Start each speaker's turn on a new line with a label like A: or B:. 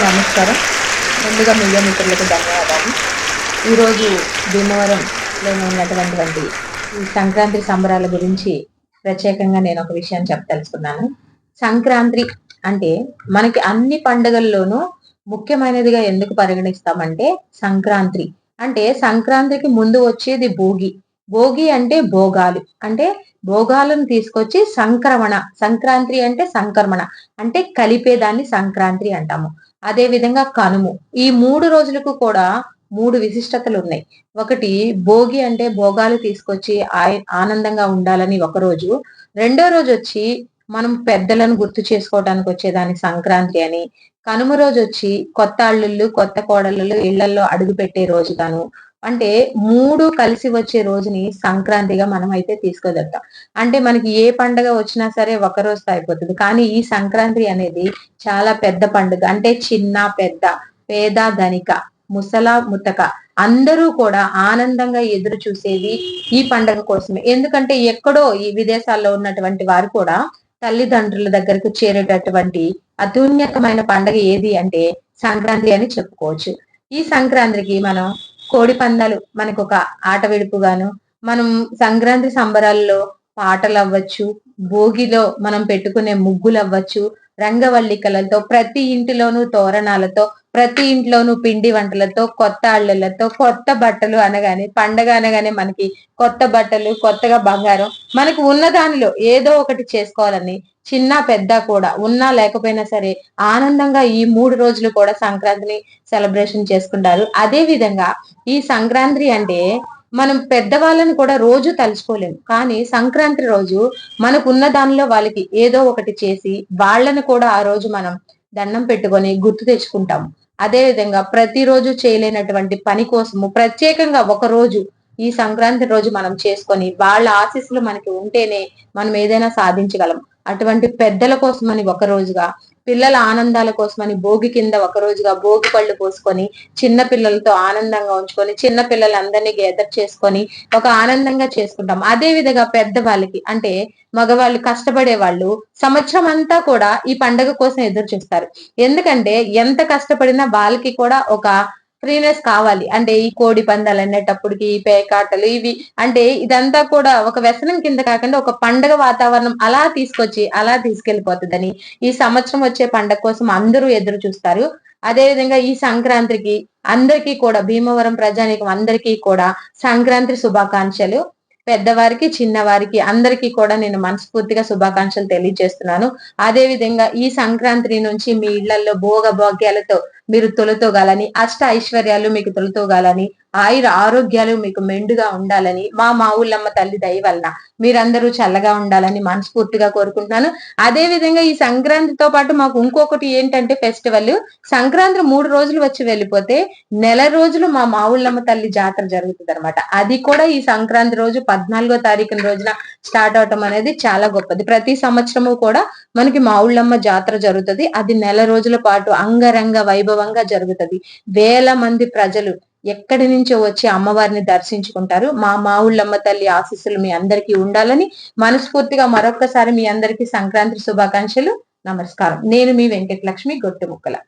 A: నమస్కారం. ముందుగా మీడియా మిత్రులకు ధన్యవాదాలు. ఈరోజు భీమవరంలో ఉన్నటువంటి ఈ సంక్రాంతి సంబరాల గురించి ప్రత్యేకంగా నేను ఒక విషయాన్ని చెప్పదలుచుకున్నాను. సంక్రాంతి అంటే మనకి అన్ని పండుగల్లోనూ ముఖ్యమైనదిగా ఎందుకు పరిగణిస్తామంటే సంక్రాంతి. అంటే సంక్రాంతికి ముందు వచ్చేది భోగి. భోగి అంటే భోగాలు. అంటే భోగాలను తీసుకొచ్చి సంక్రమణ. సంక్రాంతి అంటే సంక్రమణ. అంటే కలిపేదాన్ని సంక్రాంతి అంటాము. అదే విధంగా కనుము. ఈ 3 రోజులకు కూడా 3 విశిష్టతలున్నాయి. ఒకటి భోగి అంటే భోగాలు తీసుకొచ్చి ఆనందంగా ఉండాలని ఒక రోజు. రెండో రోజొచ్చి మనం పెద్దలను గుర్తు చేసుకోవడానికి వచ్చేదాన్ని సంక్రాంతి అని. కనుమ రోజొచ్చి కొత్త అల్లుళ్ళు, కొత్త కోడళ్ళు ఇళ్లల్లో అడుగుపెట్టే రోజుగాను. అంటే 3 కలిసి వచ్చే రోజుని సంక్రాంతిగా మనమైతే తీసుకోగలుగుతాం. అంటే మనకి ఏ పండగ వచ్చినా సరే ఒక రోజుతో అయిపోతది. కానీ ఈ సంక్రాంతి అనేది చాలా పెద్ద పండుగ. అంటే చిన్న, పెద్ద, పేద, ధనిక, ముసల, ముతక అందరూ కూడా ఆనందంగా ఎదురు చూసేది ఈ పండగ కోసమే. ఎందుకంటే ఎక్కడో ఈ విదేశాల్లో ఉన్నటువంటి వారు కూడా తల్లిదండ్రుల దగ్గరకు చేరేటటువంటి అత్యున్నతమైన పండగ ఏది అంటే సంక్రాంతి అని చెప్పుకోవచ్చు. ఈ సంక్రాంతికి మనం కోడి పందాలు మనకొక ఆట విడుపుగాను, మనం సంక్రాంతి సంబరాల్లో పాటలవ్వచ్చు, భోగిలో మనం పెట్టుకునే ముగ్గులవ్వచ్చు, రంగవల్లికలతో ప్రతి ఇంటిలోనూ తోరణాలతో, ప్రతి ఇంట్లోనూ పిండి వంటలతో, కొత్త అల్లులతో, కొత్త బట్టలు అనగానే పండగ అనగానే మనకి కొత్త బట్టలు, కొత్తగా బంగారం మనకు ఉన్న దానిలో ఏదో ఒకటి చేసుకోవాలని చిన్న పెద్ద కూడా ఉన్నా లేకపోయినా సరే ఆనందంగా ఈ 3 రోజులు కూడా సంక్రాంతిని సెలబ్రేషన్ చేసుకుంటారు. అదే విధంగా ఈ సంక్రాంతి అంటే మనం పెద్దవాళ్ళని కూడా రోజు తలుచుకోలేము. కానీ సంక్రాంతి రోజు మనకున్న దానిలో వాళ్ళకి ఏదో ఒకటి చేసి వాళ్ళని కూడా ఆ రోజు మనం దండం పెట్టుకొని గుర్తు తెచ్చుకుంటాము. అదే విధంగా ప్రతిరోజు చేయలేనటువంటి పని కోసము ప్రత్యేకంగా ఒక రోజు ఈ సంక్రాంతి రోజు మనం చేసుకొని వాళ్ళ ఆశీస్సులు మనకి ఉంటేనే మనం ఏదైనా సాధించగలం. అటువంటి పెద్దల కోసమని ఒక రోజుగా, పిల్లల ఆనందాల కోసమని భోగి కింద ఒక రోజుగా భోగి పళ్ళు పోసుకొని, చిన్న పిల్లలతో ఆనందంగా ఉంచుకొని, చిన్న పిల్లలందరినీ గేదర్ చేసుకొని, ఒక ఆనందంగా చేసుకుంటాం. అదే విధంగా పెద్దవాళ్ళకి అంటే మగవాళ్ళు కష్టపడే వాళ్ళు సంవత్సరం అంతా కూడా ఈ పండగ కోసం ఎదురు చూస్తారు. ఎందుకంటే ఎంత కష్టపడినా వాళ్ళకి కూడా ఒక ఫ్రీనెస్ కావాలి. అంటే ఈ కోడి పందాలు అనేటప్పటికి ఈ పేకాటలు ఇవి అంటే ఇదంతా కూడా ఒక వ్యసనం కింద కాకుండా ఒక పండగ వాతావరణం అలా తీసుకొచ్చి అలా తీసుకెళ్లిపోతదని ఈ సంవత్సరం వచ్చే పండగ కోసం అందరూ ఎదురు చూస్తారు. అదే విధంగా ఈ సంక్రాంతికి అందరికీ కూడా భీమవరం ప్రజానీకం అందరికీ కూడా సంక్రాంతి శుభాకాంక్షలు. పెద్దవారికి, చిన్నవారికి అందరికీ కూడా నేను మనస్ఫూర్తిగా శుభాకాంక్షలు తెలియజేస్తున్నాను. అదే విధంగా ఈ సంక్రాంతి నుంచి మీ ఇళ్లలో భోగభాగ్యాలతో మీరు తొలతూగాలని, అష్ట ఐశ్వర్యాలు మీకు తొలతూగాలని, ఆయుర ఆరోగ్యాలు మీకు మెండుగా ఉండాలని, మా ఊళ్ళమ్మ తల్లి దయ వలన మీరందరూ చల్లగా ఉండాలని మనస్ఫూర్తిగా కోరుకుంటున్నాను. అదే విధంగా ఈ సంక్రాంతితో పాటు మాకు ఇంకొకటి ఏంటంటే ఫెస్టివల్ సంక్రాంతి 3 రోజులు వచ్చి వెళ్ళిపోతే నెల రోజులు మా ఊళ్ళమ్మ తల్లి జాతర జరుగుతుందన్నమాట. అది కూడా ఈ సంక్రాంతి రోజు 14వ తారీఖున రోజున స్టార్ట్ అవటం అనేది చాలా గొప్పది. ప్రతి సంవత్సరము కూడా మనకి మా ఊళ్ళమ్మ జాతర జరుగుతది. అది నెల రోజుల పాటు అంగరంగ వైభవంగా జరుగుతది. వేల మంది ప్రజలు ఎక్కడి నుంచో వచ్చి అమ్మవారిని దర్శించుకుంటారు. మా ఊళ్ళమ్మ తల్లి ఆశీస్సులు మీ అందరికీ ఉండాలని మనస్ఫూర్తిగా మరొక్కసారి మీ అందరికీ సంక్రాంతి శుభాకాంక్షలు. నమస్కారం. నేను మీ వెంకటలక్ష్మి గొట్టుముక్కల.